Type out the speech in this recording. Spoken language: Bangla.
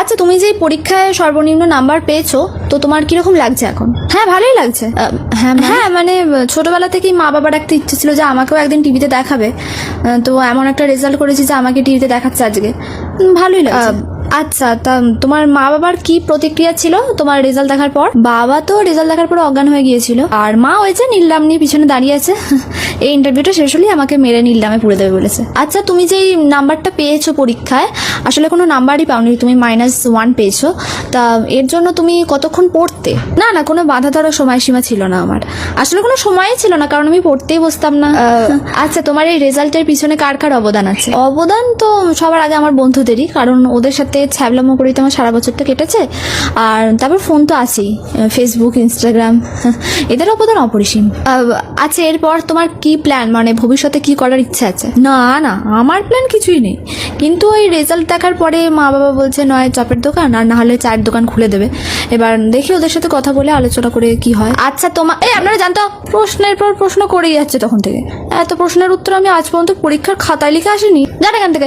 আচ্ছা, তুমি যে এই পরীক্ষায় সর্বনিম্ন নাম্বার পেয়েছো, তো তোমার কিরকম লাগছে এখন? হ্যাঁ, ভালোই লাগছে। হ্যাঁ মানে ছোটবেলা থেকেই মা বাবার একটা ইচ্ছে ছিল যে আমাকেও একদিন টিভিতে দেখাবে। তো এমন একটা রেজাল্ট করেছি যে আমাকে টিভিতে দেখাচ্ছে আজকে। ভালোই লাগছে। আচ্ছা, তা তোমার মা বাবার কি প্রতিক্রিয়া ছিল তোমার রেজাল্ট দেখার পর? বাবা তো রেজাল্ট দেখার পর অজ্ঞান হয়ে গিয়েছিল, আর মা ওই যে নীললাম নিয়ে পিছনে দাঁড়িয়ে আছে। এই ইন্টারভিউটা শেষ হলেই আমাকে মেরে নীললামে পুড়ে দেবে বলেছে। আচ্ছা, তুমি যেই নাম্বারটা পেয়েছো পরীক্ষায়, আসলে কোনো নাম্বারই পাওনি, তুমি -1 পেয়েছো। তা এর জন্য তুমি কতক্ষণ পড়তে? না না, কোনো বাধা ধরার সময়সীমা ছিল না আমার, আসলে কোনো সময়ই ছিল না, কারণ আমি পড়তেই বসতাম না। আচ্ছা, তোমার এই রেজাল্টের পিছনে কার কার অবদান আছে? অবদান তো সবার আগে আমার বন্ধুদেরই, কারণ ওদের সাথে ছ্যাবলামো করেই তো আমার সারা বছরটা কেটেছে। আর তারপর ফোন তো আছেই, ফেসবুক, ইনস্টাগ্রাম, এদের অবদান অপরিসীম। আচ্ছা, এরপর তোমার কি প্ল্যান, মানে ভবিষ্যতে কি করার ইচ্ছা আছে? না না, আমার প্ল্যান কিছুই নেই, কিন্তু ওই রেজাল্ট দেখার পরে মা বাবা বলছে নয় চপের দোকান আর না হলে চায়ের দোকান খুলে দেবে। এবার দেখি ওদের সাথে কথা বলে আলোচনা করে কি হয়। আচ্ছা, তোমার আপনারা জানতো প্রশ্নের পর প্রশ্ন করেই যাচ্ছে তখন থেকে, এত প্রশ্নের উত্তর আমি আজ পর্যন্ত পরীক্ষার খাতায় লিখে আসিনি। জান এখান থেকে।